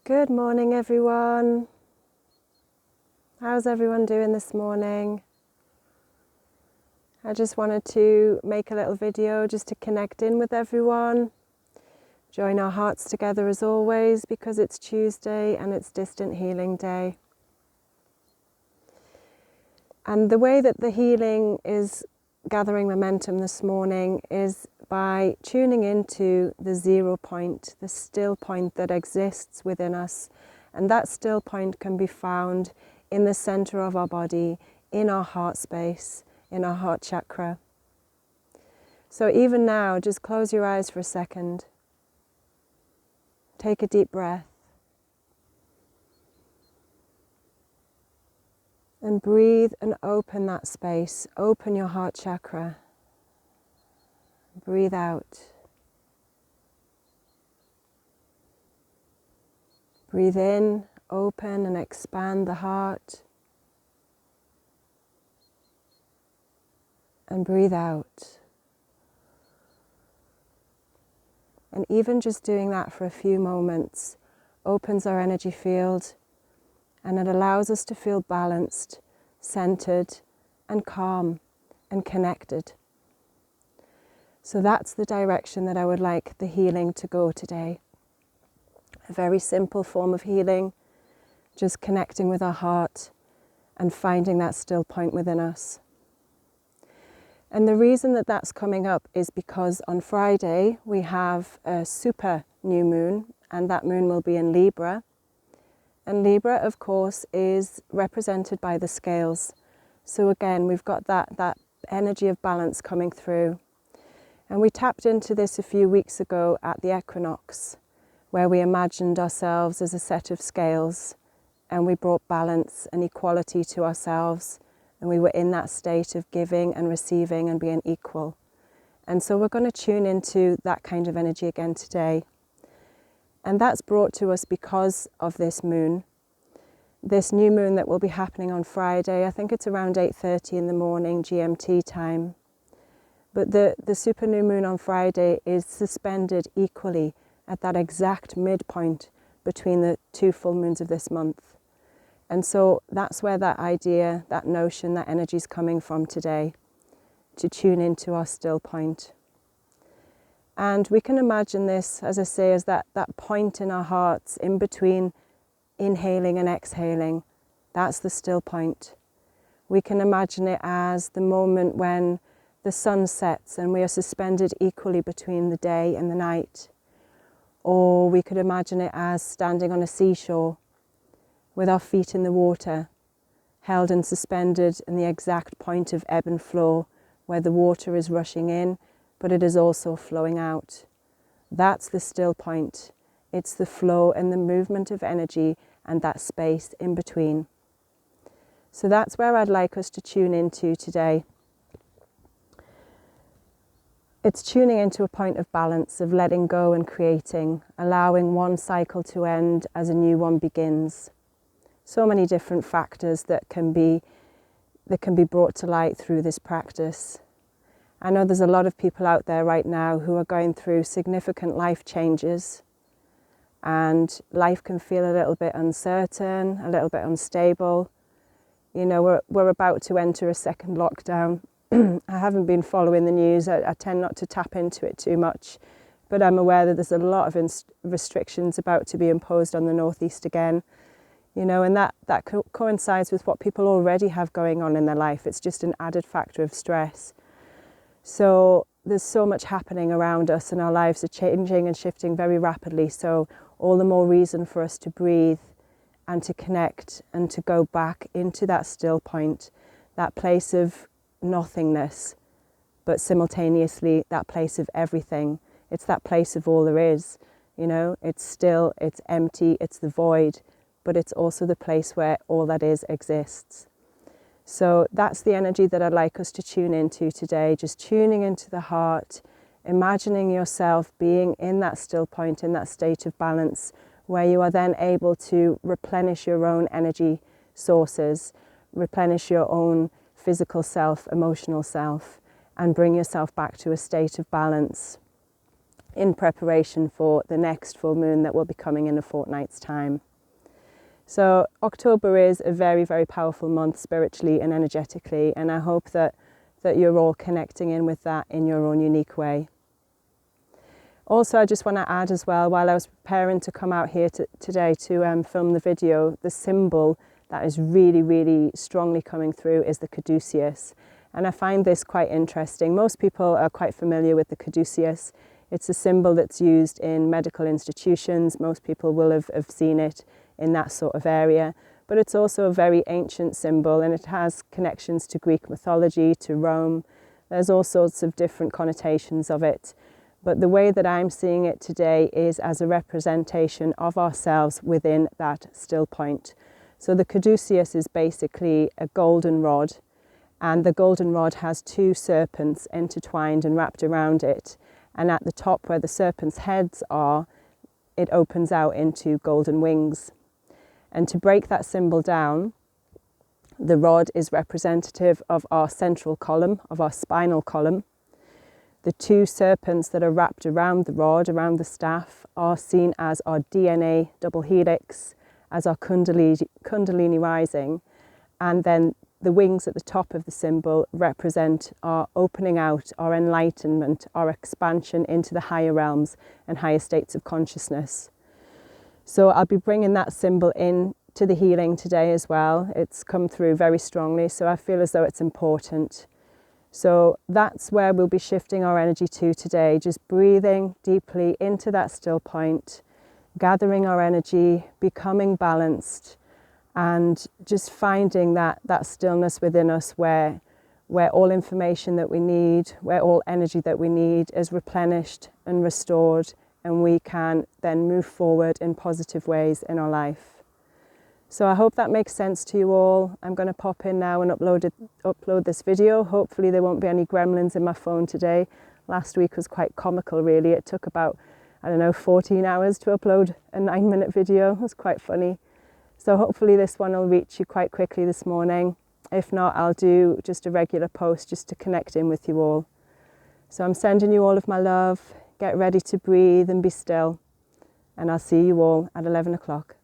Good morning, everyone. How's everyone doing this morning? I just wanted to make a little video just to connect in with everyone. Join our hearts together as always because it's Tuesday and it's Distant Healing Day. And the way that the healing is gathering momentum this morning is by tuning into the 0 point, the still point that exists within us. And that still point can be found in the center of our body, in our heart space, in our heart chakra. So even now, just close your eyes for a second. Take a deep breath. And breathe and open that space. Open your heart chakra. Breathe out. Breathe in, open and expand the heart. And breathe out. And even just doing that for a few moments opens our energy field, and it allows us to feel balanced, centered, and calm, and connected. So that's the direction that I would like the healing to go today. A very simple form of healing, just connecting with our heart and finding that still point within us. And the reason that that's coming up is because on Friday we have a super new moon, and that moon will be in Libra. And Libra, of course, is represented by the scales. So again, we've got that energy of balance coming through. And we tapped into this a few weeks ago at the equinox, where we imagined ourselves as a set of scales, and we brought balance and equality to ourselves, and we were in that state of giving and receiving and being equal. And so we're going to tune into that kind of energy again today. And that's brought to us because of this moon. This new moon that will be happening on Friday, I think it's around 8:30 in the morning GMT time. But the super new moon on Friday is suspended equally at that exact midpoint between the two full moons of this month. And so that's where that idea, that notion, that energy is coming from today, to tune into our still point. And we can imagine this, as I say, as that point in our hearts in between inhaling and exhaling. That's the still point. We can imagine it as the moment when the sun sets and we are suspended equally between the day and the night. Or we could imagine it as standing on a seashore with our feet in the water, held and suspended in the exact point of ebb and flow, where the water is rushing in, but it is also flowing out. That's the still point. It's the flow and the movement of energy and that space in between. So that's where I'd like us to tune into today. It's tuning into a point of balance, of letting go and creating, allowing one cycle to end as a new one begins. So many different factors that can be brought to light through this practice. I know there's a lot of people out there right now who are going through significant life changes, and life can feel a little bit uncertain, a little bit unstable. You know, we're about to enter a second lockdown. I haven't been following the news. I tend not to tap into it too much, but I'm aware that there's a lot of restrictions about to be imposed on the Northeast again. You know, and that coincides with what people already have going on in their life. It's just an added factor of stress. So there's so much happening around us, and our lives are changing and shifting very rapidly. So all the more reason for us to breathe and to connect and to go back into that still point, that place of nothingness, but simultaneously that place of everything. It's that place of all there is. You know, it's still, it's empty, it's the void, but it's also the place where all that is exists. So that's the energy that I'd like us to tune into today, just tuning into the heart, imagining yourself being in that still point, in that state of balance, where you are then able to replenish your own energy sources, replenish your own physical self, emotional self, and bring yourself back to a state of balance. in preparation for the next full moon that will be coming in a fortnight's time. So October is a very, very powerful month spiritually and energetically, and I hope that you're all connecting in with that in your own unique way. Also, I just want to add as well, while I was preparing to come out here today to film the video, the symbol that is really, really strongly coming through is the caduceus. And I find this quite interesting. Most people are quite familiar with the caduceus. It's a symbol that's used in medical institutions. Most people will have seen it in that sort of area. But it's also a very ancient symbol, and it has connections to Greek mythology, to Rome. There's all sorts of different connotations of it. But the way that I'm seeing it today is as a representation of ourselves within that still point. So the caduceus is basically a golden rod, and the golden rod has two serpents intertwined and wrapped around it. And at the top where the serpents' heads are, it opens out into golden wings. And to break that symbol down, the rod is representative of our central column, of our spinal column. The two serpents that are wrapped around the rod, around the staff, are seen as our DNA double helix, as our kundalini rising. And then the wings at the top of the symbol represent our opening out, our enlightenment, our expansion into the higher realms and higher states of consciousness. So I'll be bringing that symbol in to the healing today as well. It's come through very strongly, so I feel as though it's important. So that's where we'll be shifting our energy to today, just breathing deeply into that still point, gathering our energy, becoming balanced, and just finding that stillness within us where all information that we need, where all energy that we need is replenished and restored, and we can then move forward in positive ways in our life. So I hope that makes sense to you all. I'm going to pop in now and upload this video. Hopefully there won't be any gremlins in my phone today. Last week was quite comical, really. It took about, 14 hours to upload a 9-minute video. It was quite funny. So hopefully this one will reach you quite quickly this morning. If not, I'll do just a regular post just to connect in with you all. So I'm sending you all of my love. Get ready to breathe and be still. And I'll see you all at 11 o'clock.